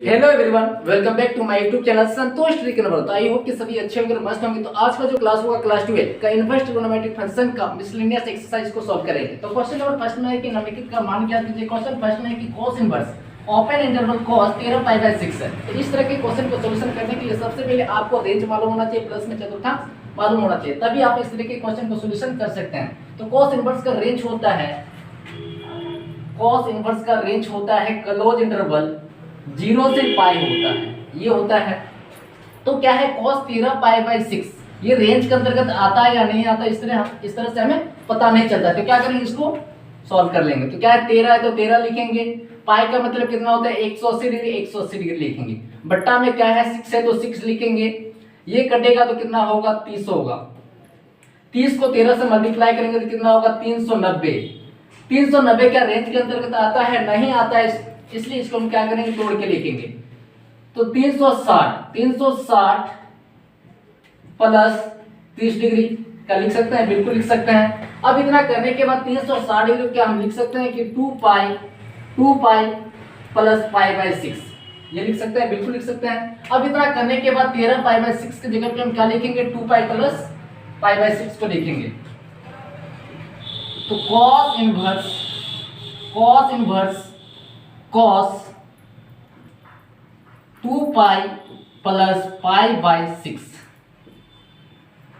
Hello everyone, welcome back to my YouTube channel Santosh trigonometry. तो I hope कि सभी अच्छे होंगे, मस्त होंगे। तो आज का जो क्लास होगा क्लास 12 का इनवर्स ट्रिग्नोमेट्रिक फंक्शन का मिसलेनियस एक्सरसाइज को सॉल्व करेंगे। तो क्वेश्चन नंबर फर्स्ट में है कि निम्नलिखित का मान ज्ञात कीजिए। क्वेश्चन फर्स्ट में है कि cos inverse open interval cos 13π/6 है। तो इस तरह के क्वेश्चन को सॉल्यूशन करने के लिए सबसे पहले आपको रेंज मालूम होना चाहिए, प्लस में चतुर्थांश मालूम होना चाहिए, तभी आप इस तरह के क्वेश्चन को सॉल्यूशन कर सकते हैं। तो cos इनवर्स का रेंज होता है, cos इनवर्स का रेंज होता है क्लोज इंटरवल 0 से पाई होता है, ये होता है। तो क्या है cos 13π/6, ये रेंज के अंतर्गत आता है या नहीं आता, इस तरह से हमें पता नहीं चलता। तो क्या करेंगे, इसको सॉल्व कर लेंगे। तो क्या है 13 है तो 13 लिखेंगे, पाई का मतलब कितना होता है 180 डिग्री, 180 डिग्री लिखेंगे। बट्टा में क्या है 6 है तो 6 लिखेंगे, ये कटेगा तो कितना होगा 30 होगा। 30 को 13 से मल्टीप्लाई करेंगे तो कितना होगा 390। 390 क्या रेंज के अंतर्गत आता है, नहीं आता है, इसलिए इसको हम क्या करेंगे तोड़ के लिखेंगे। तो 360 प्लस 30 डिग्री का लिख सकते हैं, बिल्कुल लिख सकते हैं। अब इतना करने के बाद 360 डिग्री क्या हम लिख सकते हैं कि 2 पाई प्लस π/6, ये लिख सकते हैं, बिल्कुल लिख सकते हैं। अब इतना करने के बाद 13π/6 की जगह पे हम क्या लिखेंगे 2 पाई प्लस π/6 को लिखेंगे। तो cos inverse cos 2 pi plus π/6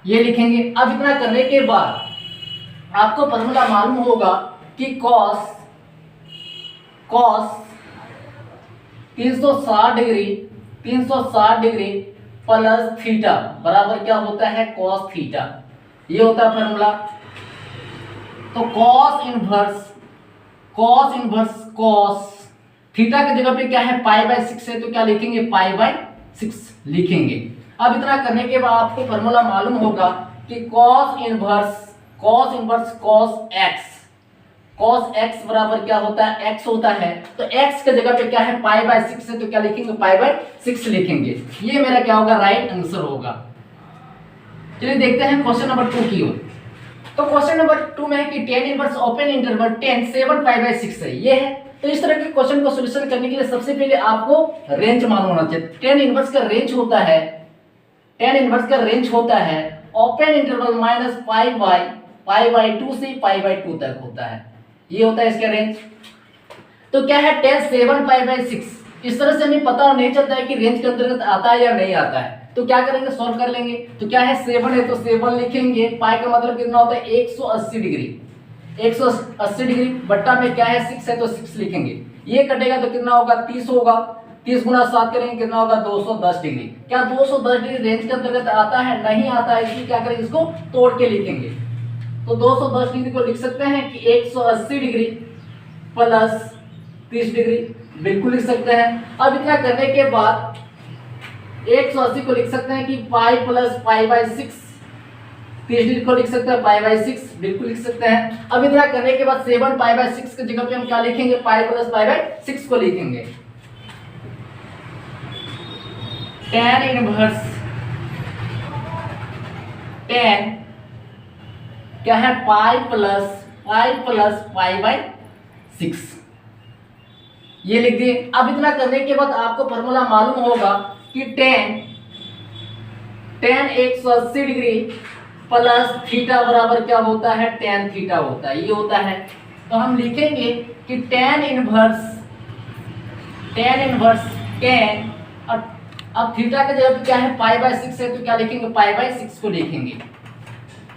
ये लिखेंगे। अब इतना करने के बाद आपको फॉर्मूला मालूम होगा कि cos 360 डिग्री प्लस थीटा बराबर क्या होता है cos थीटा, ये होता है फॉर्मूला। तो cos इनवर्स cos थीटा की जगह पे क्या है π/6 है, तो क्या लिखेंगे π/6 लिखेंगे। अब इतना करने के बाद आपको फॉर्मूला मालूम होगा कि cos इनवर्स cos x बराबर क्या होता है x होता है। तो x की जगह पे क्या है π/6 है, तो क्या लिखेंगे π/6 लिखेंगे। ये मेरा क्या होगा राइट आंसर होगा। चलिए देखते हैं क्वेश्चन नंबर 2 की ओर। तो क्वेश्चन नंबर 2 में है कि tan इनवर्स ओपन इंटरवल 10 7 π/6 है, ये है। तो इस तरह के क्वेश्चन को सॉल्यूशन करने के लिए सबसे पहले आपको रेंज मालूम होना चाहिए। tan इनवर्स का रेंज होता है ओपन इंटरवल माइनस π/2 से π/2 तक होता है, ये होता है इसका रेंज। तो क्या है tan 7 π/6, इस तरह से हमें पता नहीं चलता है कि रेंज के अंतर्गत आता है या नहीं आता है। तो क्या करेंगे सॉल्व कर लेंगे। तो क्या है 7 है तो 7 लिखेंगे, पाई का मतलब कितना होता है 180 डिग्री बट्टा में क्या है 6 है तो 6 लिखेंगे, ये कटेगा तो कितना होगा 30 होगा। 30 गुना 7 करेंगे कितना होगा 210 डिग्री। क्या 210 डिग्री रेंज के अंतर्गत आता है, नहीं आता है, इसलिए क्या करेंगे इसको तोड़ के लिखेंगे। तो 210 डिग्री को लिख सकते हैं कि 180 डिग्री प्लस 30 डिग्री, बिल्कुल लिख सकते हैं। अब इतना करने के बाद 180 को लिख सकते हैं कि पाई प्लस π/6, 30 डिग्री को लिख सकते हैं π/6, बिल्कुल लिख सकते हैं। अब इतना करने के बाद 7 π/6 की जगह पे हम क्या लिखेंगे पाई प्लस π/6 को लिखेंगे। tan क्या है पाई प्लस π/6, ये लिख दिए। अब इतना करने के बाद आपको फॉर्मूला मालूम होगा कि tan 180 डिग्री प्लस थीटा बराबर क्या होता है tan थीटा होता है, ये होता है। तो हम लिखेंगे कि tan इनवर्स अब थीटा के जगह पे क्या है π/6 है, तो क्या लिखेंगे π/6 को लिखेंगे,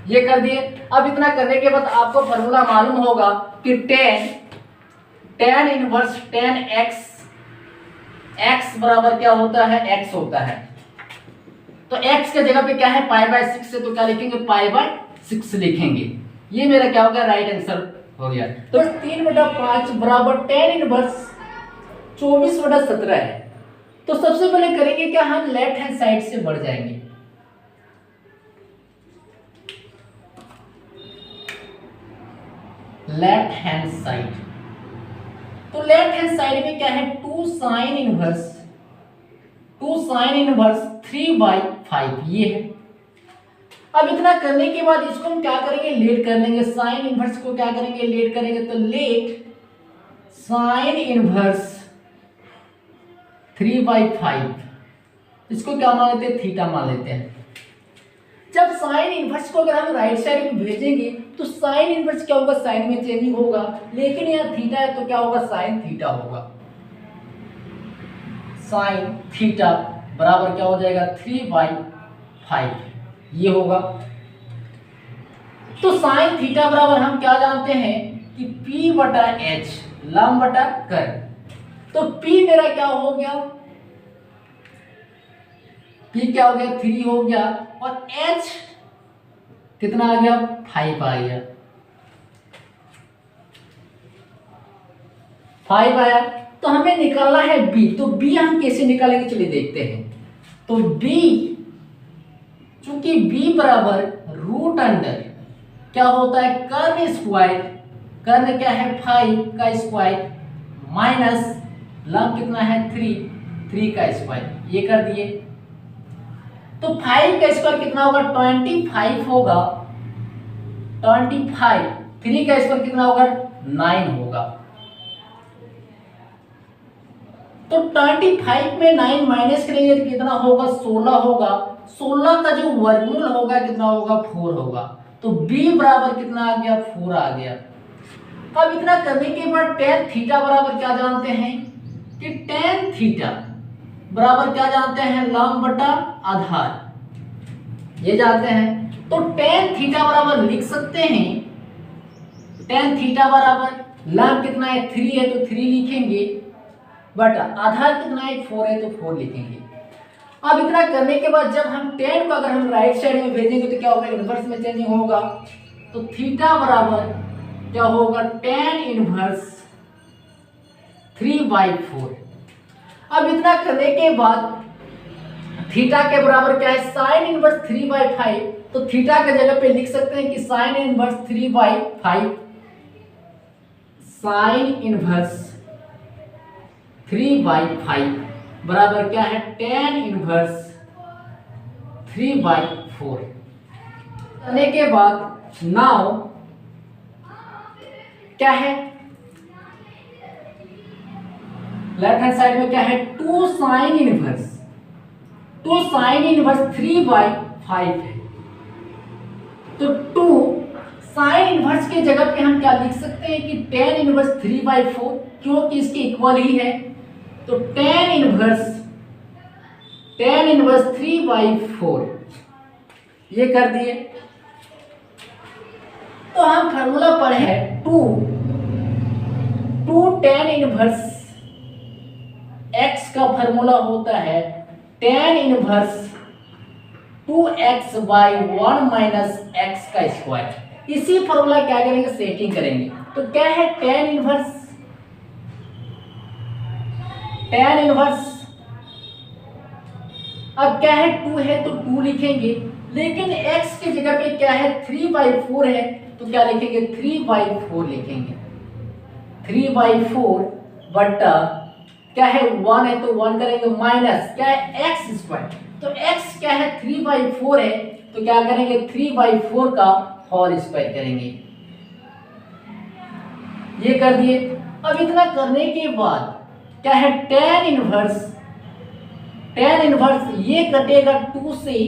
ये कर दिए। अब इतना करने के बाद आपको फॉर्मूला मालूम होगा कि tan इनवर्स tan x बराबर क्या होता है x होता है। तो x के जगह पे क्या है π/6 है, तो क्या लिखेंगे π/6 लिखेंगे, ये मेरा क्या होगा राइट आंसर हो गया। तो 3/5 बराबर tan इनवर्स 24/17 है। तो सबसे पहले करेंगे क्या, हम लेफ्ट हैंड साइड से बढ़ जाएंगे। लेफ्ट हैंड साइड, तो लेफ्ट हैंड साइड में क्या है 2 sin इनवर्स 3/5, ये है। अब इतना करने के बाद इसको हम क्या करेंगे लेट कर लेंगे, साइन इनवर्स को क्या करेंगे लेट करेंगे। तो लेट साइन इनवर्स 3/5, इसको क्या मान लेते हैं, थीटा मान लेते हैं। जब साइन इनवर्स को अगर हम राइट साइड में भेजेंगे तो साइन इनवर्स क्या होगा, साइन में चेंजिंग होगा, लेकिन यहाँ थीटा है तो क्या होगा, साइन थीटा होगा। साइन थीटा बराबर क्या हो जाएगा, 3/5 ये होगा। तो साइन थीटा बराबर हम क्या जानते हैं कि P/H, लंब बटा कर। तो P मेरा क्या हो गया, P क्या हो गया, 3 हो गया, और H कितना आ गया, 5 आ गया, 5 आया। तो हमें निकालना है B, तो B हम कैसे निकालेंगे, चलिए देखते हैं। तो B, चूंकि B बराबर रूट अंडर क्या होता है, कर्न स्क्वायर, कर्न क्या है 5 का स्क्वायर, माइनस लंब कितना है 3 का स्क्वायर, ये कर दिए। तो 5 का स्क्वायर कितना होगा, 25 होगा, 25, 3 का स्क्वायर कितना होगा, 9 होगा। तो 25 में 9 माइनस करेंगे तो कितना होगा, 16 होगा। 16 का जो वर्गमूल होगा कितना होगा, 4 होगा। तो B बराबर कितना आ गया, 4 आ गया। अब इतना करने के बाद tan थीटा बराबर क्या जानते हैं कि tan थीटा बराबर क्या जानते हैं, लंब बटा आधार, ये जानते हैं। तो tan थीटा बराबर लिख सकते हैं, tan थीटा बराबर लंब कितना है 3 है तो 3 लिखेंगे, बटा आधार कितना है 4 है तो 4 लिखेंगे। अब इतना करने के बाद जब हम tan को अगर हम राइट साइड में भेजेंगे तो क्या होगा, इनवर्स में चेंजिंग होगा। तो थीटा बराबर क्या होगा, tan इनवर्स 3/4। अब इतना करने के बाद थीटा के बराबर क्या है, साइन इनवर्स 3/5। तो थीटा के जगह पे लिख सकते हैं कि साइन इनवर्स 3/5, साइन इनवर्स 3/5 बराबर क्या है, tan इनवर्स 3/4। करने के बाद नाउ क्या है, लेफ्ट हैंड साइड में क्या है, 2 साइन इनवर्स, 2 साइन इनवर्स 3/5 है। तो 2 साइन इनवर्स के जगह पे हम क्या लिख सकते हैं कि tan इनवर्स 3/4, क्योंकि इसके इक्वल ही है। तो tan इनवर्स 3/4 ये कर दिए। तो हम फार्मूला पढ़े हैं 2 tan इनवर्स x का फार्मूला होता है tan inverse 2x/1 minus x का स्क्वायर। इसी फार्मूला क्या करेंगे, सेटिंग करेंगे। तो क्या है, tan इनवर्स अब क्या है, 2 है तो 2 लिखेंगे, लेकिन x की जगह पे क्या है, 3/4 है तो क्या लिखेंगे, 3/4 लिखेंगे। 3/4 बटा क्या है, 1 है तो 1 करेंगे, माइनस क्या है, x स्क्वायर। तो x क्या है, 3/4 है तो क्या करेंगे, 3/4 का होल स्क्वायर करेंगे, ये कर दिए। अब इतना करने के बाद क्या है, tan इनवर्स ये कटेगा 2 से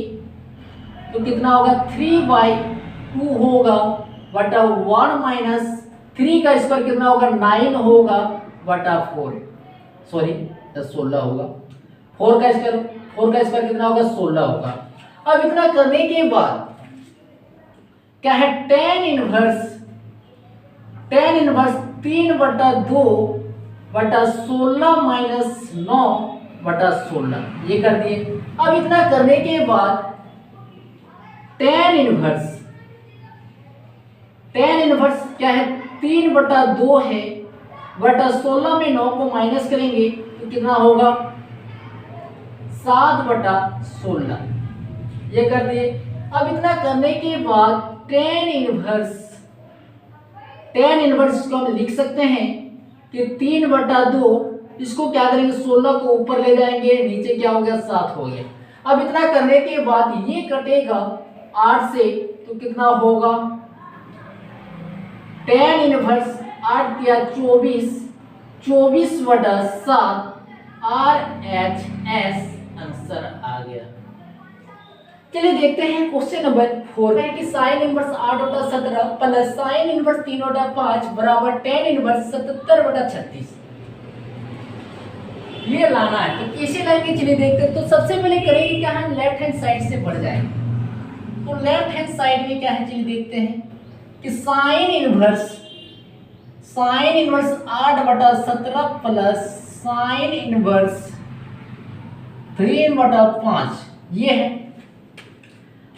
तो कितना होगा, 3/2 होगा, बटा 1 माइनस 3 का स्क्वायर कितना होगा, 9 होगा, बटा 4, सॉरी 16 होगा। 4 का स्क्वायर कितना होगा, 16 होगा। अब इतना करने के बाद क्या है, tan इनवर्स 3/2 बटा 16 माइनस 9 बटा 16, ये कर दिए। अब इतना करने के बाद tan इनवर्स क्या है, 3/2 है, बटा 16 में 9 को माइनस करेंगे तो कितना होगा, 7/16, ये कर दिए। अब इतना करने के बाद tan इनवर्स को हम लिख सकते हैं कि 3/2, इसको क्या करेंगे, 16 को ऊपर ले जाएंगे, नीचे क्या हो गया, 7 हो गया। अब इतना करने के बाद ये कटेगा 8 से तो कितना होगा, tan इनवर्स 8 या 24/7 RHS आंसर आ गया। चलिए देखते हैं क्वेश्चन नंबर 4 है कि sine inverse 8/17 plus sine inverse 3/5 बराबर tan इनवर्स 77/36 ये लाना है। तो कैसे लाएंगे चलिए देखते हैं। तो सबसे पहले करेंगे क्या, हम लेफ्ट हैंड साइड से बढ़ जाएंगे। तो लेफ्ट हैंड साइड में क्या है चलिए देखते हैं कि sine inverse 8/17 plus sine inverse 3/5 ये है।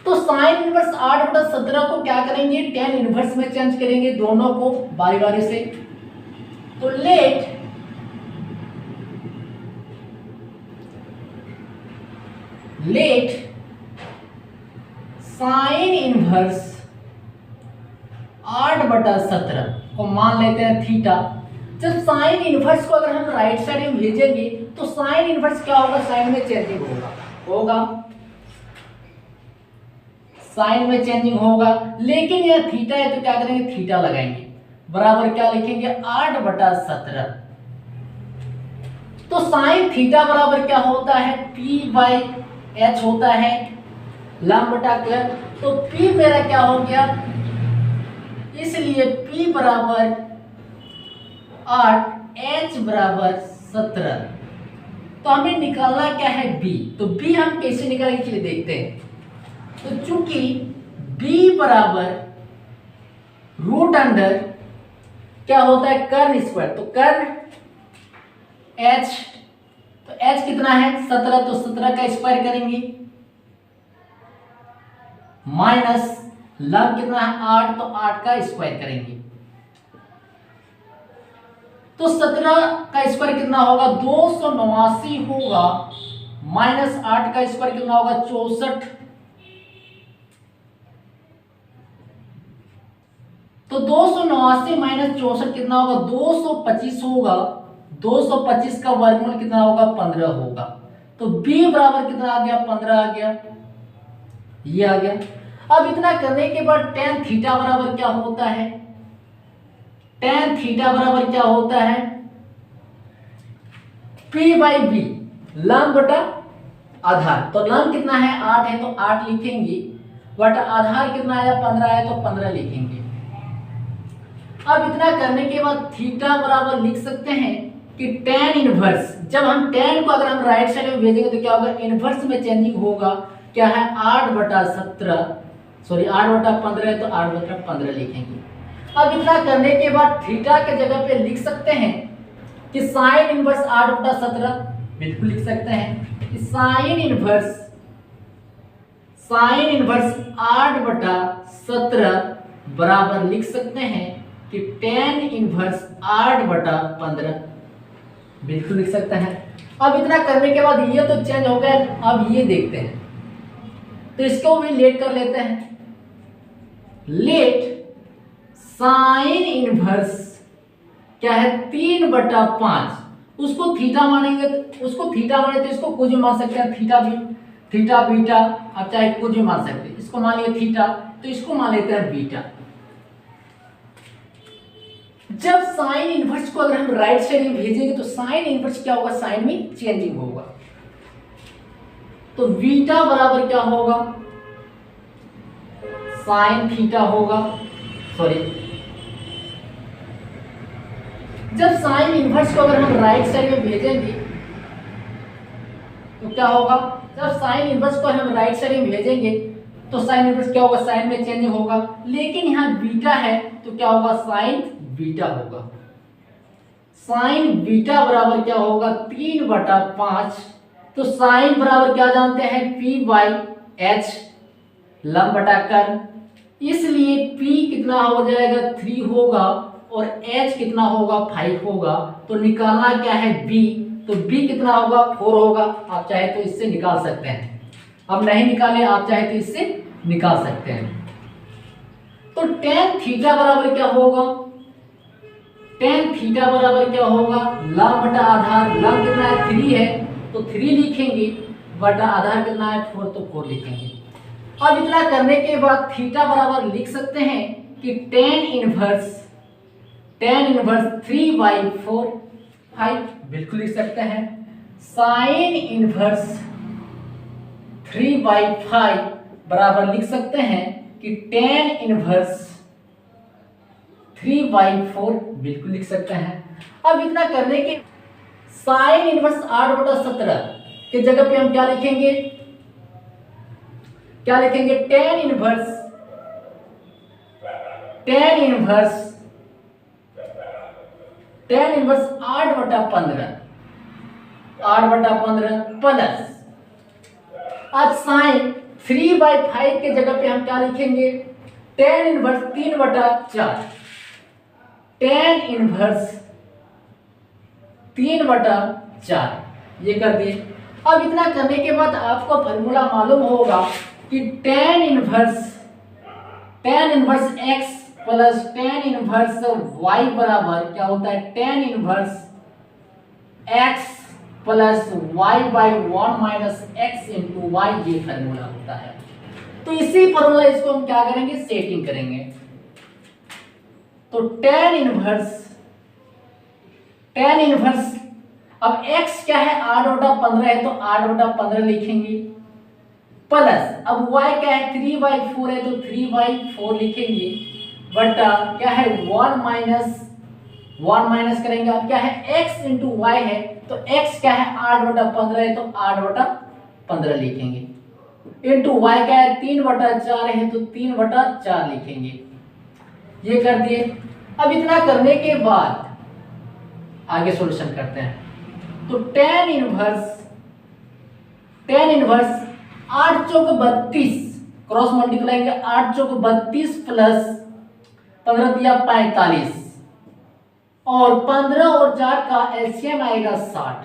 तो साइन इनवर्स 8/17 को क्या करेंगे, tan इनवर्स में चेंज करेंगे, दोनों को बारी बारी से। तो लेट साइन इनवर्स 8/17 को मान लेते हैं थीटा। जब साइन इनवर्स को अगर हम राइट साइड में भेजेंगे तो साइन इनवर्स क्या होगा, साइन में चेंजिंग होगा साइन में चेंजिंग होगा। लेकिन यह थीटा है तो क्या करेंगे, थीटा लगाएंगे, बराबर क्या लिखेंगे 8/17। तो साइन थीटा बराबर क्या होता है, P/H होता है, लंब बटा क्लब। तो P मेरा क्या हो गया, इसलिए P बराबर 8, H बराबर 17। तो हमें निकालना क्या है B। तो B हम कैसे निकालेंगे चलिए देखते हैं। तो चूंकि B बराबर रूट अंडर क्या होता है, कर्ण स्क्वायर। तो कर्ण H, तो H कितना है 17, तो 17 का स्क्वायर करेंगे, माइनस लंब कितना है 8, तो 8 का स्क्वायर करेंगे। तो 17 का स्क्वायर कितना होगा 289 होगा, माइनस 8 का स्क्वायर कितना होगा 64। तो 289 माइनस 64 कितना होगा 225 होगा। 225 का वर्गमूल कितना होगा 15 होगा। तो B बराबर कितना आ गया 15 आ गया, ये आ गया। अब इतना करने के बाद tan थीटा बराबर क्या होता है, tan थीटा बराबर क्या होता है P/B, लंब बटा आधार। तो लंब कितना है 8 है तो 8 लिखेंगे, बटा आधार कितना आया 15 है तो 15 लिखेंगे। अब इतना करने के बाद थीटा बराबर लिख सकते हैं कि tan इनवर्स, जब हम tan को अगर हम राइट साइड में भेजेंगे तो क्या होगा, इनवर्स में चेंजिंग होगा, क्या है 8/17, सॉरी 8/15 है तो 8/15 लिखेंगे। अब इतना करने के बाद थीटा के जगह पे लिख सकते हैं कि साइन इनवर्स 8/17, बिल्कुल लिख सकते हैं कि साइन इनवर्स 8/17 बराबर लिख सकते हैं कि tan इनवर्स 8/15, बिल्कुल लिख सकते हैं। अब इतना करने के बाद ये तो चेंज हो गया। अब ये देखते हैं, तो इसको भी लेट कर लेते हैं। लेट साइन इनवर्स क्या है 3/5, उसको थीटा मानेंगे, उसको थीटा माने तो इसको कुछ भी मान सकते हैं, थीटा बीटा, आप चाहे कुछ भी मान सकते हैं। इसको मान लिया थीटा, तो इसको मान लेते हैं बीटा। जब साइन इनवर्स को अगर हम राइट साइड में भेजेंगे तो साइन इनवर्स क्या होगा, साइन में चेंजिंग होगा। तो बीटा बराबर क्या होगा, साइन थीटा होगा, सॉरी जब साइन इनवर्स को अगर हम राइट साइड में भेजेंगे तो क्या होगा, जब साइन इनवर्स को हम राइट साइड में भेजेंगे तो साइन इनवर्स क्या होगा, साइन में चेंजिंग होगा। लेकिन यहाँ बीटा है तो क्या होगा, साइन बीटा होगा। साइन बीटा बराबर क्या होगा 3/5। तो साइन बराबर क्या जानते हैं P/H, लंब बटा कर्ण, इसलिए P कितना हो जाएगा 3 होगा और H कितना होगा 5 होगा। तो निकालना क्या है B, तो B कितना होगा 4 होगा। आप चाहे तो इससे निकाल सकते हैं, अब नहीं निकाले आप चाहे तो इससे निकाल सकते हैं। तो tan थीटा बराबर क्या होगा, tan थीटा बराबर क्या होगा लंब बटा आधार। लंब कितना है 3 है तो 3 लिखेंगे, बटा आधार कितना है 4 तो 4 लिखेंगे। अब इतना करने के बाद थीटा बराबर लिख सकते हैं कि tan इनवर्स 3/4, 5 बिल्कुल लिख सकते हैं। साइन इनवर्स 3/5 बराबर लिख सकते हैं कि tan इनवर्स 3/4 बिल्कुल लिख सकते हैं। अब इतना करने के साइन इनवर्स 8/17 के जगह पे हम क्या लिखेंगे, tan इनवर्स 8/15 प्लस, अब साइन 3/5 के जगह पे हम क्या लिखेंगे, tan इनवर्स 3/4, tan इनवर्स 3/4 ये कर दिए। अब इतना करने के बाद आपको फॉर्मूला मालूम होगा कि tan inverse x plus tan inverse y बराबर क्या होता है, tan inverse x plus y/1 minus x into y, ये फॉर्मूला होता है। तो इसी फॉर्मूला इसको हम क्या करेंगे, सेटिंग करेंगे। तो tan इनवर्स अब x क्या है, 8/15 है तो 8/15 लिखेंगे, प्लस अब y क्या है 3/4 है तो 3/4 लिखेंगे, बटा क्या है 1 माइनस करेंगे, अब क्या है x इंटू वाई है तो x क्या है 8/15 है तो 8/15 लिखेंगे, इंटू y क्या है 3/4 है तो 3/4 लिखेंगे। ये कर दिए। अब इतना करने के बाद आगे सॉल्यूशन करते हैं। तो tan इनवर्स 8 चौक 32 क्रॉस मल्टीप्लाई 8 चौक 32 प्लस 15 दिया 45 और 15 और 4 का एलसीएम आएगा 60,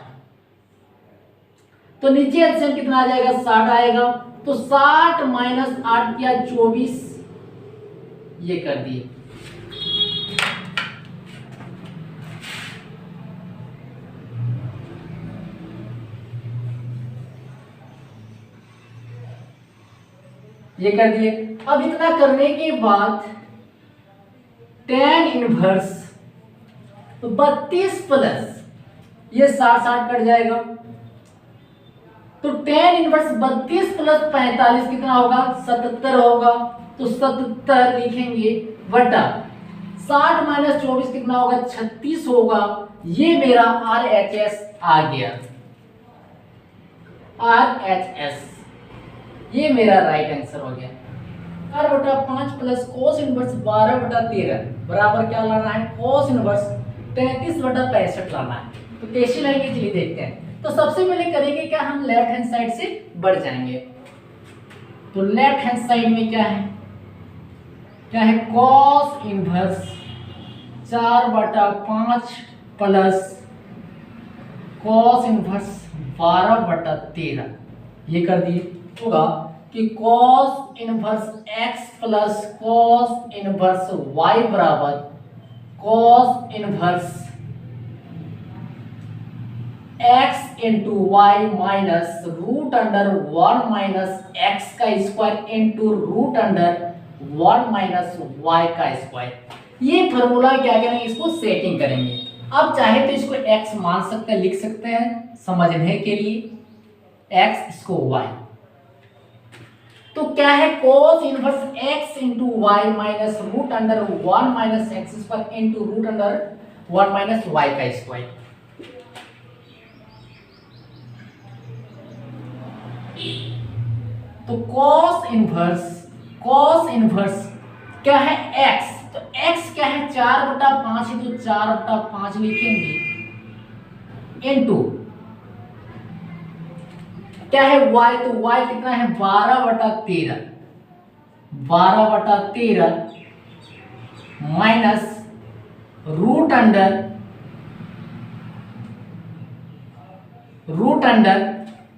तो नीचे एलसीएम कितना आ जाएगा 60 आएगा, तो 60 माइनस 8 किया 24, ये कर दिए। ये कर दिए। अब इतना करने के बाद tan इनवर्स 32 प्लस ये 60 कट जाएगा, तो tan इनवर्स 32 प्लस 45 कितना होगा 77 होगा, तो 77 लिखेंगे, बटा 60 माइनस 24 कितना होगा 36 होगा। ये मेरा RHS आ गया, RHS ये मेरा राइट आंसर हो गया। 4/5 प्लस कोस इनवर्स 12/13 बराबर क्या लाना है, कोस इनवर्स 33/65 लाना है। तो कैसे लाएंगे चलिए देखते हैं। तो सबसे पहले करेंगे क्या, हम लेफ्ट हैंड साइड से बढ़ जाएंगे। तो लेफ्ट हैंड साइड में क्या है cos inverse 4/5 plus cos inverse 12/13, ये कर दिए। होगा कि cos inverse x plus cos inverse y बराबर cos inverse x into y minus √1 minus x का स्क्वायर इंटू √1 माइनस y का स्क्वायर। ये फॉर्मूला क्या करेंगे, इसको सेटिंग करेंगे। अब चाहे तो इसको x मान सकते हैं, लिख सकते हैं समझने के लिए, x इसको y। तो क्या है cos inverse x into y minus √1 minus x square into √1 minus y का स्क्वायर। तो cos इनवर्स क्या है x, तो x क्या है 4/5 है तो 4/5 लिखेंगे, इंटू क्या है y, तो y कितना है 12/13 माइनस √,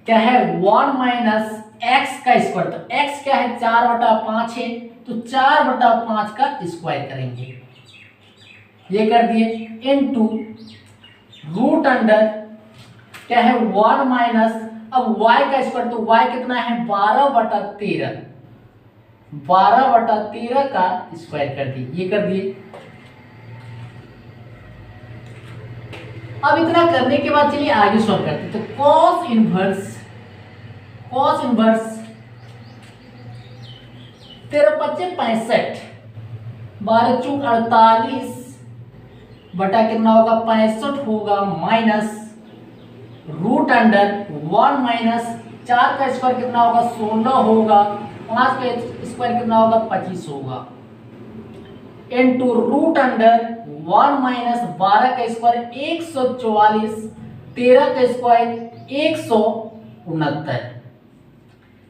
क्या है 1 माइनस x का स्क्वायर, तो x क्या है 4/5 है तो 4/5 का स्क्वायर करेंगे, ये कर दिए, इनटू √, क्या है 1 माइनस, अब y का स्क्वायर, तो y कितना है 12/13 का स्क्वायर कर दिए, ये कर दिए। अब इतना करने के बाद चलिए आगे सॉल्व करते हैं। तो cos इनवर्स 13 25 65 12 चौक 48 बटा कितना होगा 65 होगा माइनस रूट अंडर 1 माइनस 4 का स्क्वायर कितना होगा 16 होगा, 5 का स्क्वायर कितना होगा 25 होगा, इनटू रूट अंडर 1 माइनस 12 का स्क्वायर 144, 13 का स्क्वायर 169।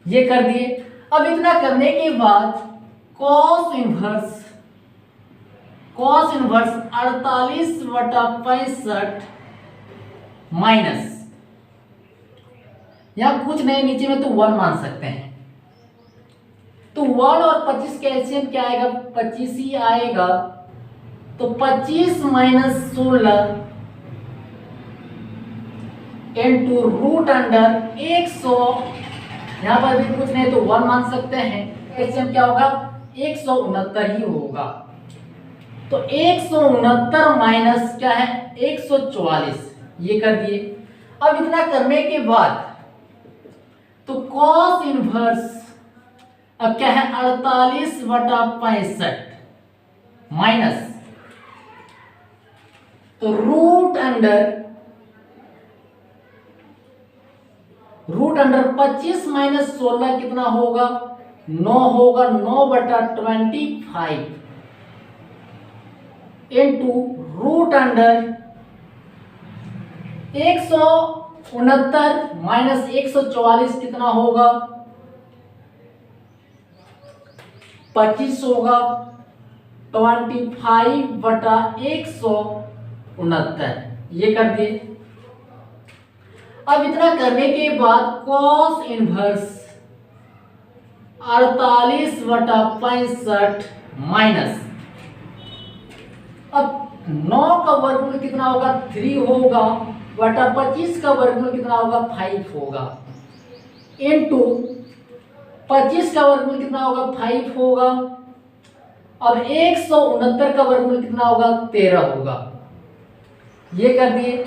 ये कर दिए। अब इतना करने के बाद cos इनवर्स 48 बटा 65 माइनस, यहां कुछ नहीं नीचे में तो 1 मान सकते हैं, तो 1 और 25 का एलसीएम क्या आएगा 25 ही आएगा, तो 25 माइनस 16 इनटू रूट अंडर 100, यहां पर भी कुछ नहीं तो 1 मान सकते हैं, एलसीएम क्या होगा 169 ही होगा। तो 169 माइनस क्या है 144, ये कर दिए। अब इतना करने के बाद तो cos इनवर्स अब क्या है 48 बटा 65 माइनस, तो रूट अंडर 25 माइनस 16 कितना होगा 9 होगा, 9 बटा 25 इंटू रूट अंडर 169 माइनस 144 कितना होगा 25 होगा, 25 बटा 169, ये कर दिए। अब इतना करने के बाद cos इनवर्स 48 बटा 65 माइनस, अब 9 का वर्गमूल कितना होगा 3 होगा, बटा 25 का वर्गमूल कितना होगा 5 होगा, इनटू 25 का वर्गमूल कितना होगा 5 होगा, अब 169 का वर्गमूल कितना होगा 13 होगा, ये कर दिए।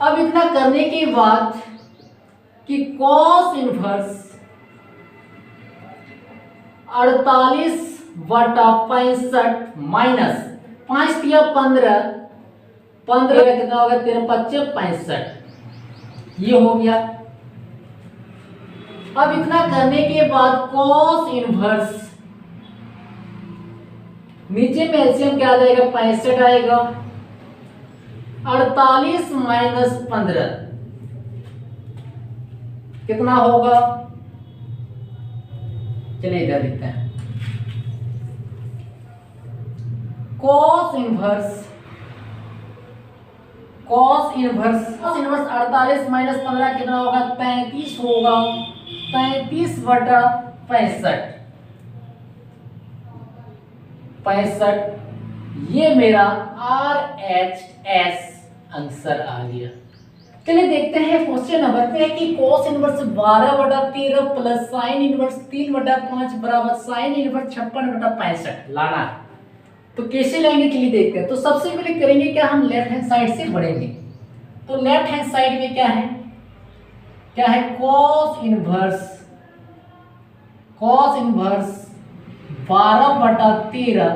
अब इतना करने के बाद कि cos इनवर्स 48 बटा 65 माइनस 5 दिया 15 कितना होगा 13 25 65, ये हो गया। अब इतना करने के बाद cos इनवर्स नीचे में एलसीएम क्या आ जाएगा 65 आएगा, 48 माइनस 15 कितना होगा, चलिए इधर लिखते हैं। cos इनवर्स 48 माइनस 15 कितना होगा 33 होगा, 33 बटा 65, ये मेरा RHS आंसर आ गया। चलिए देखते हैं क्वेश्चन नंबर पे है कि cos इनवर्स 12 बटा 13 प्लस साइन इनवर्स 3 बटा 5 बराबर साइन इनवर्स 56 बटा 65 लाना है। तो कैसे लाएंगे चलिए देखते हैं। तो सबसे पहले करेंगे क्या, हम लेफ्ट हैंड साइड से बढ़ेंगे। तो लेफ्ट हैंड साइड में क्या है cos इनवर्स 12 बटा 13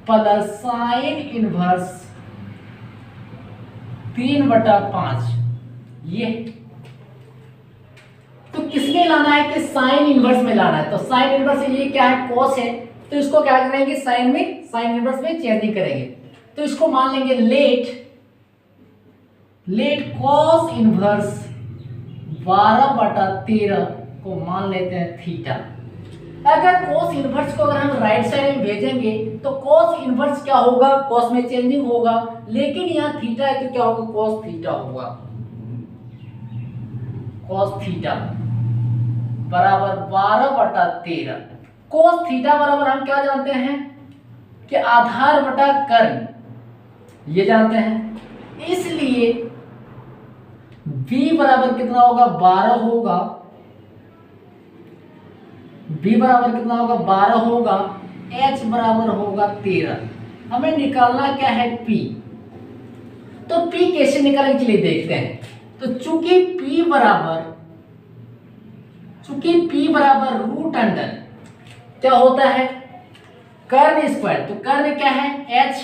प्लस साइन इनवर्स 3 बटा 5, ये तो किसमें लाना है कि साइन इनवर्स में लाना है। तो साइन इनवर्स ये क्या है cos है, तो इसको क्या करेंगे साइन इनवर्स में चेंजिंग करेंगे। तो इसको मान लेंगे लेट cos इनवर्स 12 बटा 13 को मान लेते हैं थीटा। अगर cos इनवर्स को अगर हम राइट साइड में भेजेंगे तो cos इनवर्स क्या होगा cos में चेंजिंग होगा, लेकिन यहाँ थीटा है तो क्या होगा cos थीटा होगा। cos थीटा बराबर 12 बटा 13। cos थीटा बराबर हम क्या जानते हैं कि आधार बटा कर्ण, ये जानते हैं। इसलिए b बराबर कितना होगा 12 होगा, b बराबर कितना होगा 12 होगा, h बराबर होगा 13। हमें निकालना क्या है P। तो P कैसे निकालने के लिए देखते हैं। तो चूंकि P बराबर रूट अंडर क्या होता है कर्ण स्क्वायर। तो कर्ण क्या है H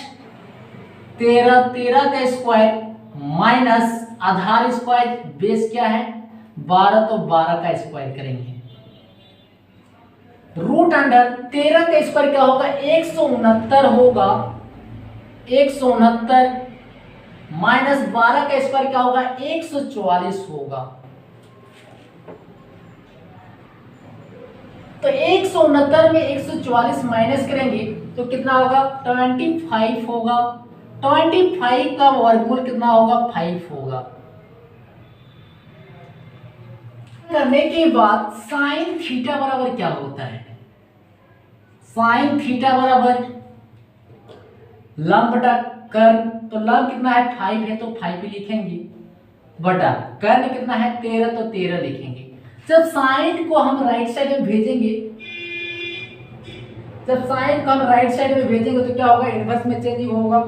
13 का स्क्वायर माइनस आधार स्क्वायर बेस क्या है 12 तो 12 का स्क्वायर करेंगे। रूट अंडर 13 का स्क्वायर क्या होगा 169 होगा 169 माइनस 12 का स्क्वायर क्या होगा 144 होगा। तो 169 में 144 माइनस करेंगे तो कितना होगा 25 होगा। 25 का वर्गमूल कितना होगा 5 होगा। करने के बाद साइन थीटा बराबर क्या होता है। साइन थीटा बराबर लंब बटा कर्ण। तो लंब कितना है 5 है तो 5 ही लिखेंगे बटा कर्ण कितना है 13 तो 13 लिखेंगे। जब साइन को हम राइट साइड में भेजेंगे तो क्या होगा इनवर्स में चेंज होगा।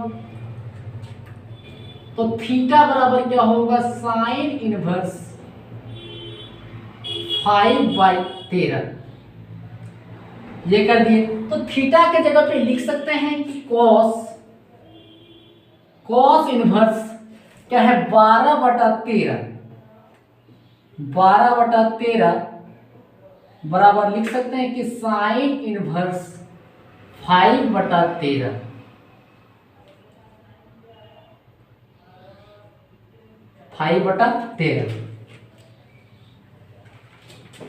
तो थीटा बराबर क्या होगा साइन इनवर्स 5/13 ये कर दिए। तो थीटा के जगह पे लिख सकते हैं कि कॉस इनवर्स क्या है 12/13 बराबर लिख सकते हैं कि साइन इनवर्स 5/13।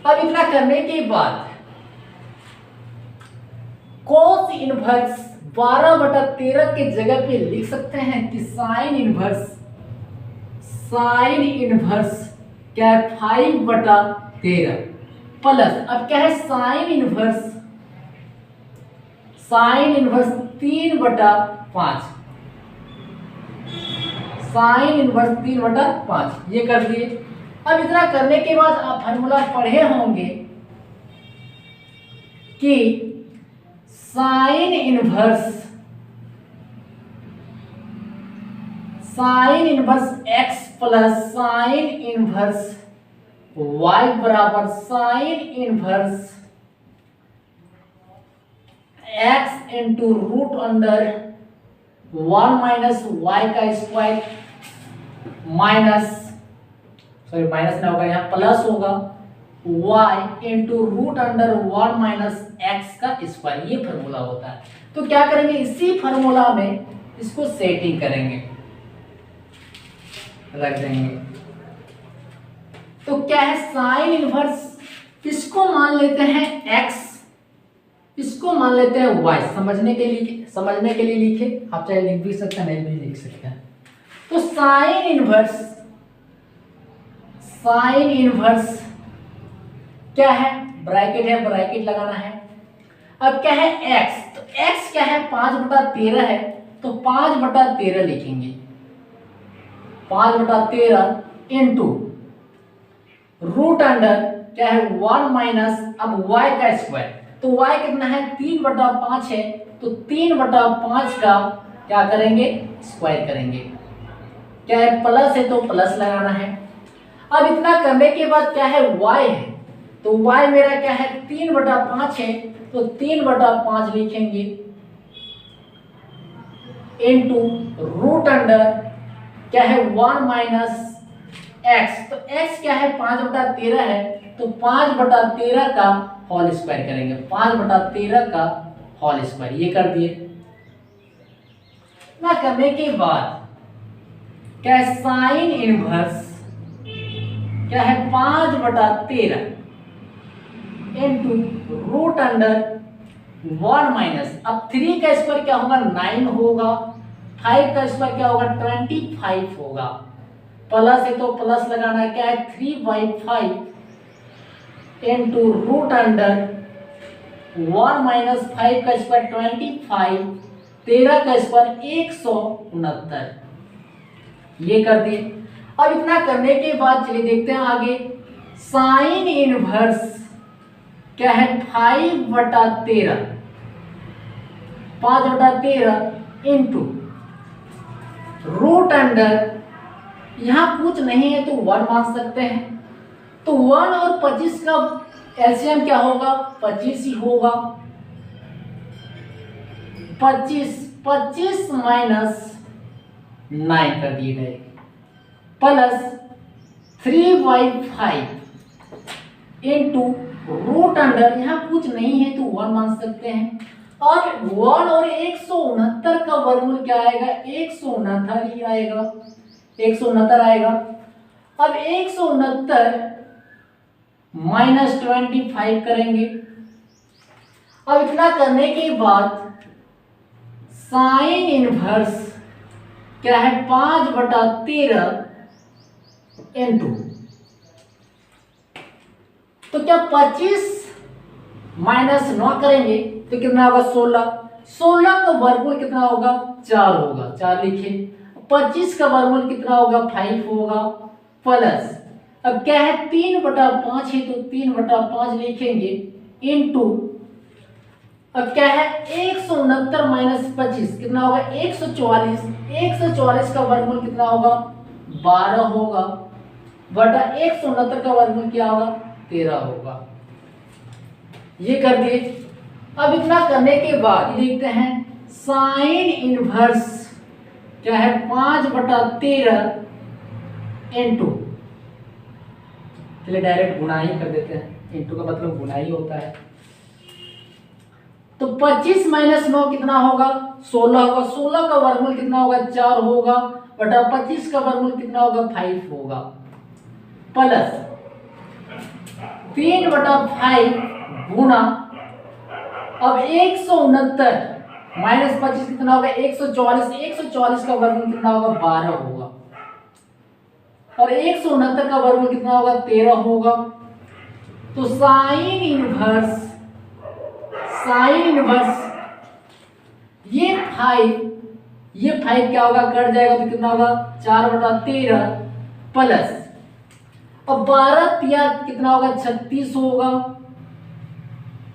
अब इतना करने के बाद cos इनवर्स 12/13 के जगह पे लिख सकते हैं कि साइन इनवर्स क्या है 5/13 प्लस अब क्या है साइन इनवर्स 3/5 साइन इनवर्स 3/5 ये कर दिए। अब इतना करने के बाद आप फार्मूला पढ़े होंगे कि sine inverse x plus sine inverse y बराबर sine inverse x into root under 1 minus y का स्क्वायर माइनस ना होगा यहाँ प्लस होगा y into root under 1 minus x का स्क्वायर ये फॉर्मूला होता है। तो क्या करेंगे इसी फॉर्मूला में इसको सेटिंग करेंगे रख देंगे। तो क्या है साइन इनवर्स इसको मान लेते हैं x इसको मान लेते हैं y समझने के लिए लिखे आप चाहे लिख भी सकते हैं नहीं भी लिख सकते हैं। तो साइन इनवर्स क्या है ब्रैकेट लगाना है। अब क्या है x तो x क्या है 5/13 है तो 5/13 लिखेंगे 5/13 इंटू रूट अंडर क्या है 1 माइनस अब y का स्क्वायर। तो y कितना है 3/5 है तो 3/5 का क्या करेंगे स्क्वायर करेंगे। क्या है प्लस है तो प्लस लगाना है। अब इतना करने के बाद क्या है y है तो y मेरा क्या है 3/5 है तो 3/5 लिखेंगे इंटू रूट अंडर क्या है 1 माइनस x। तो x क्या है 5/13 है तो 5/13 का होल स्क्वायर करेंगे 5/13 का होल स्क्वायर ये कर दिए। ना करने के बाद क्या है साइन इनवर्स क्या है 5/13 इंटू रूट अंडर 1 माइनस अब 3 का स्क्वायर क्या होगा 9 होगा 5 का स्क्वायर क्या होगा 25 होगा प्लस है तो प्लस लगाना क्या है 3/5 इंटू रूट अंडर 1 माइनस 5 का स्क्वायर 25 13 का स्क्वायर 169 ये कर दिए। अब इतना करने के बाद चलिए देखते हैं आगे साइन इनवर्स क्या है 5/13 इंटू रूट अंडर, यहां कुछ नहीं है तो 1 मान सकते हैं, तो 1 और 25 का एलसीएम क्या होगा, 25 ही होगा। 25 माइनस 9 कर दिए गए, प्लस 3/5 इंटू रूट अंडर, यहाँ कुछ नहीं है तो 1 मान सकते हैं, और 1 और 169 का वर्गमूल क्या आएगा, 169 ही आएगा, 169 आएगा। अब 169 माइनस 25 करेंगे। अब इतना करने के बाद साइन इनवर्स क्या है, 5/13 इंटू, तो क्या 25 माइनस 9 करेंगे तो कितना होगा, 16 का वर्गमूल कितना होगा, 4 होगा, 4 लिखे। 25 का वर्गमूल कितना होगा, 5 होगा, प्लस अब क्या है 3/5 है तो 3/5 लिखेंगे, इंटू अब क्या है 169 माइनस 25 कितना होगा, 144। 144 का वर्गमूल कितना होगा, 12 होगा, बटा 169 का वर्गमूल क्या होगा, 13 होगा। ये कर दिए। अब इतना करने के बाद लिखते हैं साइन इनवर्स क्या है, 5/13 इंटू, चलिए डायरेक्ट गुणा ही कर देते हैं, इंटू का मतलब गुणा ही होता है। तो 25 माइनस 9 कितना होगा, 16 होगा। 16 का वर्गमूल कितना होगा, 4 होगा, बटा 25 का वर्गमूल कितना होगा, 5 होगा, प्लस 3/5 गुणा, अब 169 माइनस 25 कितना होगा, 144। 144 का वर्गमूल कितना होगा, 12 होगा, और 169 का वर्गमूल कितना होगा, 13 होगा। तो साइन इनवर्स ये 5 क्या होगा, कट जाएगा तो कितना होगा, 4/13 प्लस, अब 12 या कितना होगा, 36 होगा,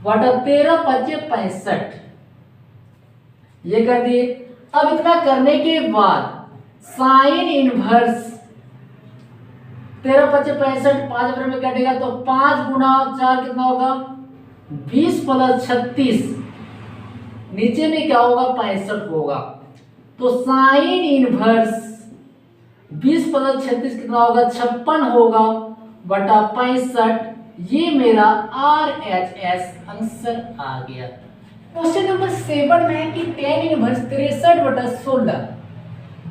बटा 13 × 5 = 65। ये कर दिए। अब इतना करने के बाद साइन इनवर्स 13 × 5 = 65, 5 में कटेगा तो 5 गुना 4 कितना होगा, 20 प्लस 36, नीचे में क्या होगा, 65 होगा। तो साइन इनवर्स 20 प्लस 36 कितना होगा, 56 होगा, बटा 65। ये मेरा RHS आंसर आ गया। क्वेश्चन नंबर 7 में है कि tan इनवर्स 63/16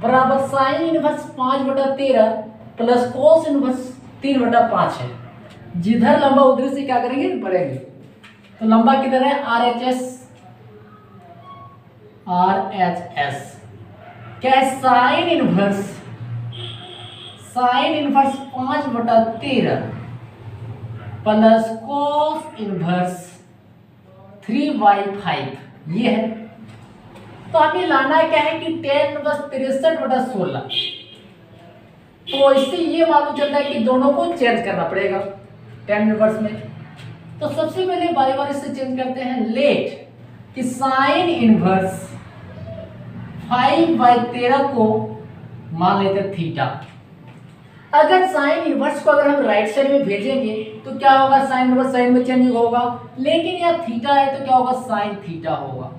बराबर sine inverse 5/13 plus cos inverse 3/5 है। जिधर लंबा उधर से क्या करेंगे, बढ़ेंगे। तो लंबा किधर है, RHS क्या है, sine inverse 5/13 plus cos inverse 3/5 ये है। तो हमें लाना क्या है कि tan इनवर्स 63/16, तो इससे ये मालूम चलता है कि दोनों को चेंज करना पड़ेगा tan इनवर्स में। तो सबसे पहले बारी बारी से चेंज करते हैं। लेट कि साइन इनवर्स 5/13 को मान लेते हैं थीटा। अगर साइन इनवर्स को अगर हम राइट साइड में भेजेंगे तो क्या होगा, साइन इनवर्स साइन में चेंज होगा, लेकिन यह थीटा है तो क्या होगा, साइन थीटा होगा,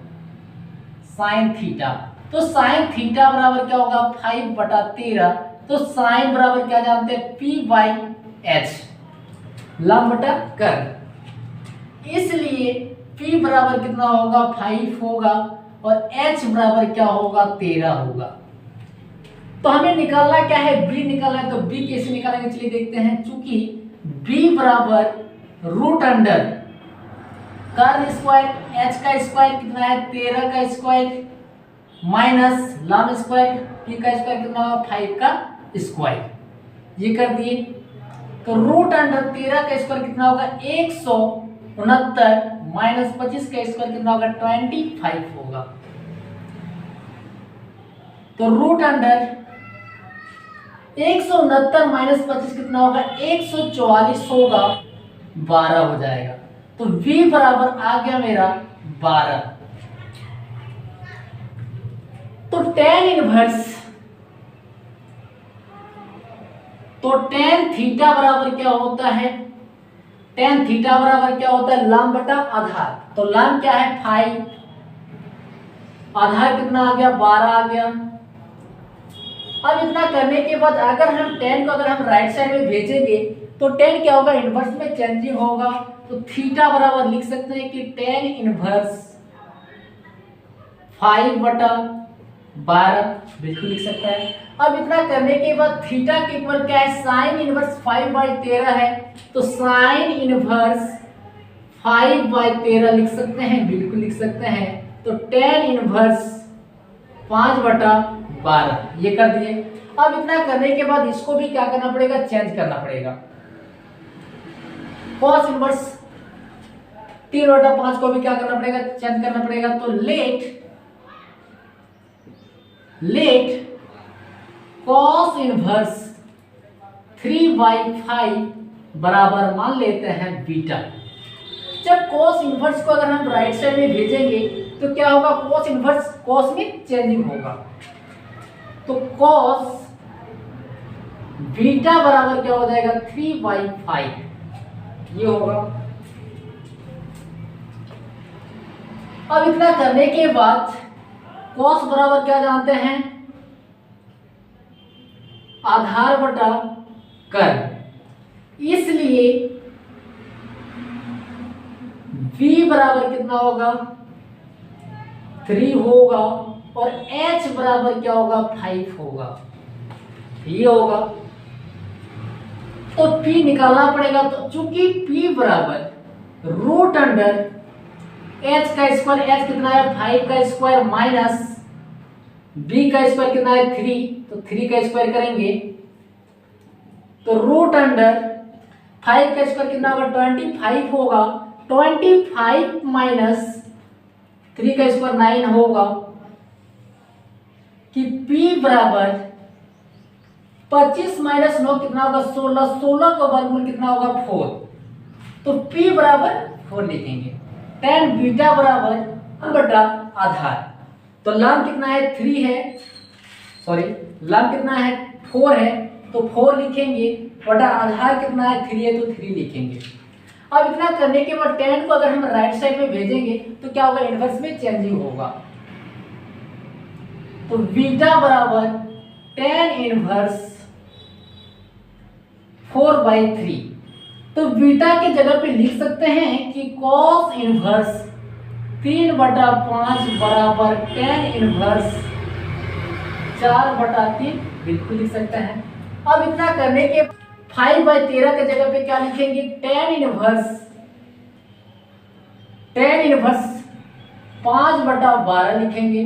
साइन थीटा। तो साइन थीटा बराबर क्या होगा, 5/13। तो साइन बराबर क्या जानते हैं, P/H, लंब बटा कर्ग। इसलिए P बराबर कितना होगा, 5 होगा, और H बराबर क्या होगा, 13 होगा। तो हमें निकालना क्या है, B निकालना है। तो B कैसे निकालेंगे, चलिए देखते हैं। चूंकि B बराबर रूट अंडर कर्ग स्क्वायर, H का स्क्वायर कितना है, 13 का स्क्वायर, माइनस लंब स्क्वायर, P का स्क्वायर कितना होगा, 5 का स्क्वायर। ये कर दिए। तो रूट अंडर 13 का स्क्वायर कितना होगा, 169, माइनस 25 का स्क्वायर कितना होगा, 25 होगा। तो रूट अंडर 169 माइनस 25 कितना होगा, 144 होगा, 12 हो जाएगा। तो V बराबर आ गया मेरा 12। टेन इनवर्स, तो टेन थीटा बराबर क्या होता है, टेन थीटा बराबर क्या होता है, लंब बटा आधार। तो लंब क्या है 5, आधार कितना आ गया 12 आ गया। अब इतना करने के बाद अगर हम टेन को अगर हम राइट साइड में भेजेंगे तो टेन क्या होगा, इनवर्स में चेंजिंग होगा। तो थीटा बराबर लिख सकते हैं कि टेन इनवर्स 5/12 बिल्कुल लिख सकता है। अब इतना करने के बाद थीटा के इक्वल क्या है, साइन इनवर्स 5/13 है। तो साइन इनवर्स 5/13 लिख सकते हैं, बिल्कुल लिख सकते हैं। तो टेन इनवर्स 5/12 ये कर दिए। अब इतना करने के बाद इसको भी क्या करना पड़ेगा, चेंज करना पड़ेगा। कॉस इनवर्स 3/5 को भी क्या करना पड़ेगा, चेंज करना पड़ेगा। तो लेट कॉस इनवर्स 3/5 बराबर मान लेते हैं बीटा। जब कॉस इनवर्स को अगर हम राइट साइड में भेजेंगे तो क्या होगा, कॉस इनवर्स कॉस में चेंजिंग होगा। तो कॉस बीटा बराबर क्या हो जाएगा, 3/5 ये होगा। अब इतना करने के बाद कॉस बराबर क्या जानते हैं, आधार बटा कर्ल। इसलिए v बराबर कितना होगा, 3 होगा और h बराबर क्या होगा, 5 होगा, ये होगा। तो p निकालना पड़ेगा। तो चूंकि p बराबर रूट अंडर h का स्क्वायर, h कितना है 5 का स्क्वायर माइनस b का स्क्वायर कितना है 3, तो 3 का स्क्वायर करेंगे तो रूट अंडर 5 का स्क्वायर कितना होगा 25 होगा। 25 माइनस 3 का स्क्वायर 9 होगा कि p बराबर 25 माइनस 9 कितना होगा 16, 16 का वर्गमूल कितना होगा 4। तो p बराबर 4 लिखेंगे। tan बीटा बराबर बटा आधार। तो लंब कितना है 3 है, सॉरी लंब कितना है 4 है, तो 4 लिखेंगे बटा आधार कितना है 3 है, तो 3 लिखेंगे। अब इतना करने के बाद tan को अगर हम राइट साइड में भेजेंगे तो क्या होगा, इनवर्स में चेंजिंग होगा। तो बीटा बराबर tan इनवर्स 4/3। तो बीटा की जगह पे लिख सकते हैं कि cos इनवर्स 3/5 बराबर tan इनवर्स 4/3 बिल्कुल लिख सकते हैं। अब इतना करने के 5/13 के जगह पे क्या लिखेंगे, tan इनवर्स 5/12 लिखेंगे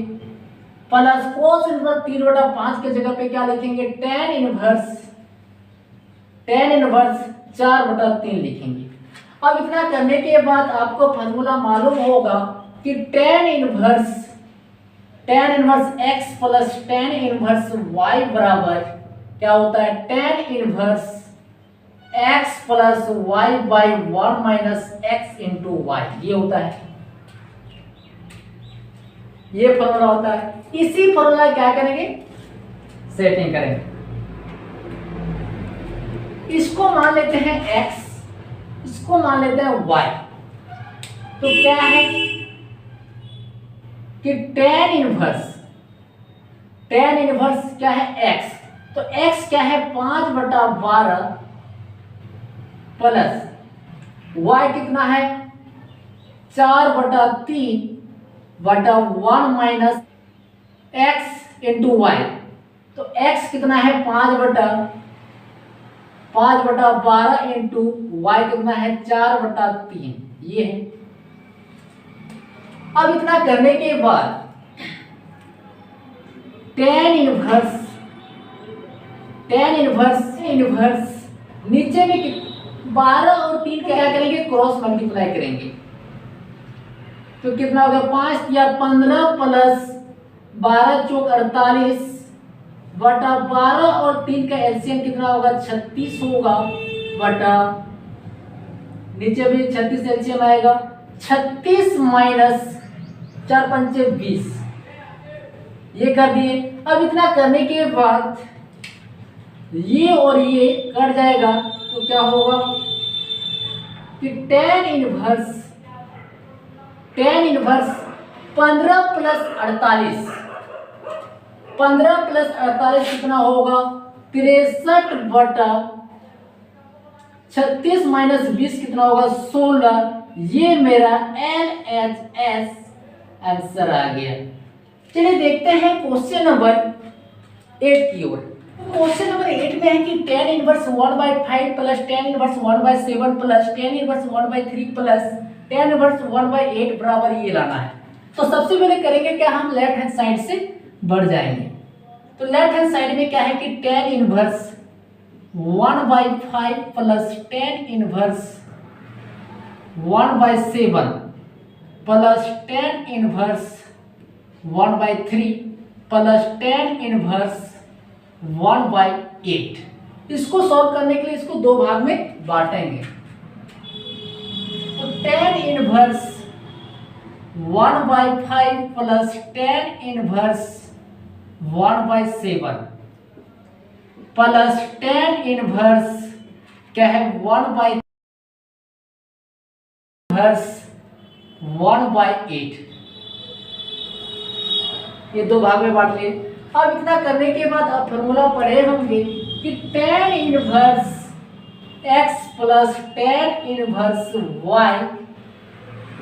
प्लस cos इनवर्स 3/5 के जगह पे क्या लिखेंगे, tan इनवर्स 4/3 लिखेंगे। अब इतना करने के बाद आपको फॉर्मूला मालूम होगा कि tan inverse x plus tan inverse y बराबर क्या होता है, tan inverse x plus y by 1 minus x into y, ये होता है, ये फॉर्मूला होता है। इसी फॉर्मूला क्या करेंगे, सेटिंग करेंगे। इसको मान लेते हैं x, इसको मान लेते हैं y। तो क्या है कि tan इनवर्स क्या है x, तो x क्या है 5/12 प्लस y कितना है 4/3 बटा 1 माइनस x इंटू वाई। तो x कितना है 5/12 इंटू वाई कितना है 4/3, ये है। अब इतना करने के बाद tan इनवर्स नीचे में 12 और 3 क्या करेंगे, क्रॉस मल्टीप्लाई करेंगे। तो कितना होगा 5 या 15 प्लस 12 चौक 48 बटा 12 और 3 का एलसीएम कितना होगा 36 होगा बटा नीचे भी 36 एलसीएम आएगा 36 माइनस 4 पंचे 20 ये कर दिए। अब इतना करने के बाद ये और ये कट जाएगा तो क्या होगा कि tan इनवर्स 15 प्लस 48, 15 प्लस 48 कितना होगा 63 बटा 36 माइनस 20 कितना होगा 16। ये मेरा LHS आंसर आ गया। चलिए देखते हैं क्वेश्चन नंबर 8 की ओर। क्वेश्चन नंबर 8 में है कि tan inverse 1/5 plus tan inverse 1/7 plus tan inverse 1/3 plus tan inverse 1/8 बराबर ये लाना है। तो सबसे पहले करेंगे क्या, हम लेफ्ट हैंड साइड से बढ़ जाएंगे। तो लेफ्ट हैंड साइड में क्या है कि tan inverse 1/5 plus tan inverse 1/7 plus tan inverse 1/3 plus tan inverse 1/8। इसको सॉल्व करने के लिए इसको दो भाग में बांटेंगे। तो tan inverse 1/5 plus tan inverse 1/7 plus tan inverse क्या है 1/8, ये दो भाग में बांट लिए। अब इतना करने के बाद अब फॉर्मूला पढ़े होंगे कि tan inverse x plus tan inverse y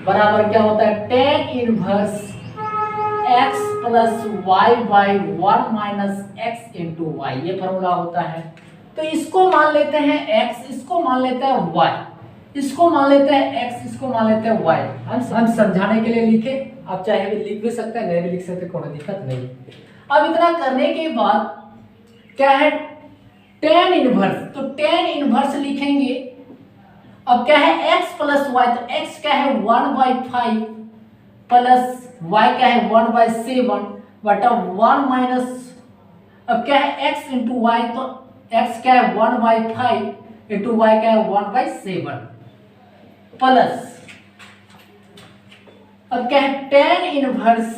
बराबर क्या होता है tan inverse x plus y by 1 minus x into y, ये फॉर्मूला होता है। तो इसको मान लेते हैं x, इसको मान लेते हैं y, इसको मान लेते हैं x, इसको मान लेते हैं y। हम समझाने के लिए लिखे, आप चाहे भी लिख भी सकते हैं, नहीं भी लिख सकते, कोई दिक्कत नहीं। अब इतना करने के बाद क्या है tan इनवर्स, तो tan इनवर्स लिखेंगे। अब क्या है x प्लस y, तो x क्या है 1/5 प्लस y क्या है 1/7 बटा 1 माइनस, अब क्या है x इंटू वाई, तो x क्या है 1/5 इंटू वाई क्या है 1/7 प्लस, अब क्या है tan इनवर्स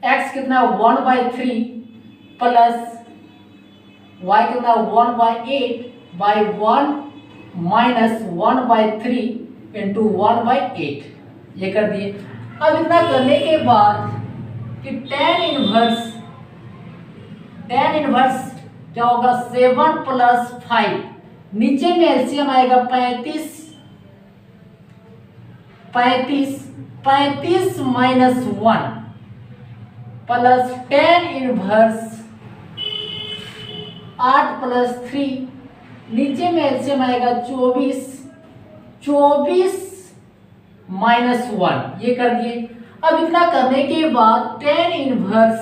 x कितना 1/3 प्लस y कितना 1/8 बाई 1 माइनस 1/3 इंटू 1/8, ये कर दिए। अब इतना करने के बाद कि tan इनवर्स क्या होगा 7 प्लस 5, नीचे में एलसीएम आएगा 35 minus 1 plus tan inverse 8 plus 3, नीचे में एलसीएम आएगा 24 माइनस 1, ये कर दिए। अब इतना करने के बाद tan इनवर्स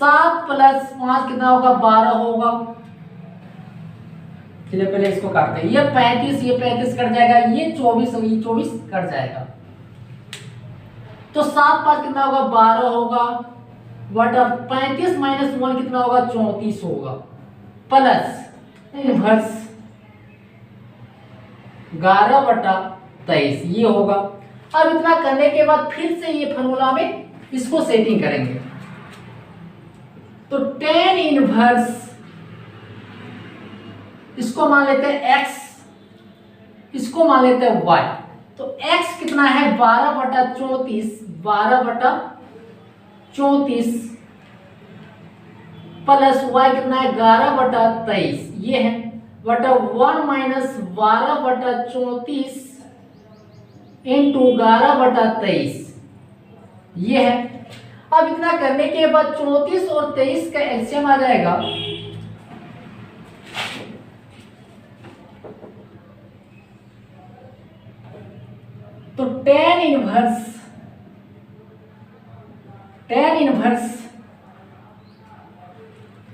7 प्लस 5 कितना होगा 12 होगा। चलिए पहले इसको काटते हैं, ये 35 कट जाएगा, ये 24 और ये 24 कट जाएगा। तो 7 5 कितना होगा 12 होगा बटा 35 माइनस 1 कितना होगा 34 होगा प्लस इनवर्स 11 बटा 23, ये होगा। अब इतना करने के बाद फिर से ये फॉर्मूला में इसको सेटिंग करेंगे। तो tan इनवर्स इसको मान लेते हैं x, इसको मान लेते हैं y। तो x कितना है 12 बटा 34 प्लस y कितना है 11 बटा 23, ये है बटा 1 माइनस 12 बटा 34 इंटू 11 बटा 23, ये है। अब इतना करने के बाद 34 और 23 का एलसीएम आ जाएगा, तो tan इनवर्स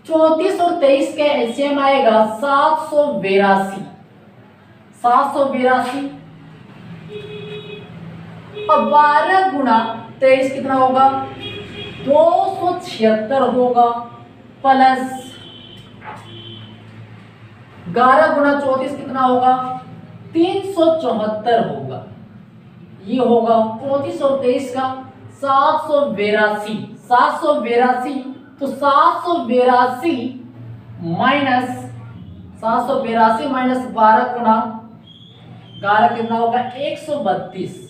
34 और 23 का एलसीएम आएगा 782। अब 12 गुना 23 कितना होगा 276 होगा प्लस 11 गुना 34 कितना होगा 374 होगा, ये होगा 34 और 23 का 782 782 तो 782 माइनस 12 गुना 11 कितना होगा 132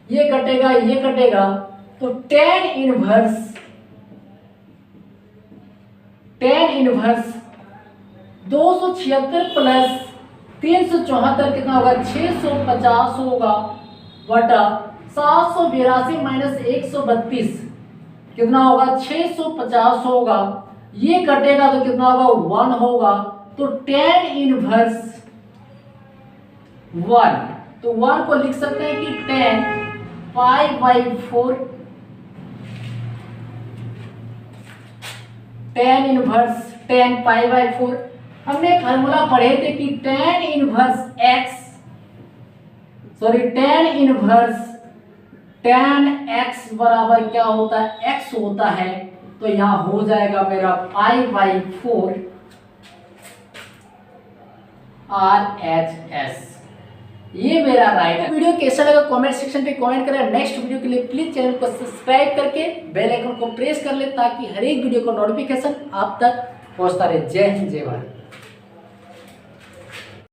ये कटेगा तो tan इनवर्स 276 प्लस 374 कितना होगा 650 होगा बटा 782 माइनस 132 कितना होगा 650 होगा। ये कटेगा तो कितना होगा 1 होगा तो tan इनवर्स 1 तो 1 को लिख सकते हैं कि tan pi by 4 tan inverse tan pi by 4 हमने फार्मूला पढ़े थे कि tan इनवर्स tan x बराबर क्या होता है x होता है तो यहां हो जाएगा मेरा पाई बाई 4 RHS। ये मेरा राइट है। वीडियो कैसा लगा कमेंट सेक्शन पे कमेंट करें। नेक्स्ट वीडियो के लिए प्लीज चैनल को सब्सक्राइब करके बेल आइकन को प्रेस कर ले ताकि हर एक वीडियो का नोटिफिकेशन आप तक पहुंचता रहे। जय हिंद जय भारत।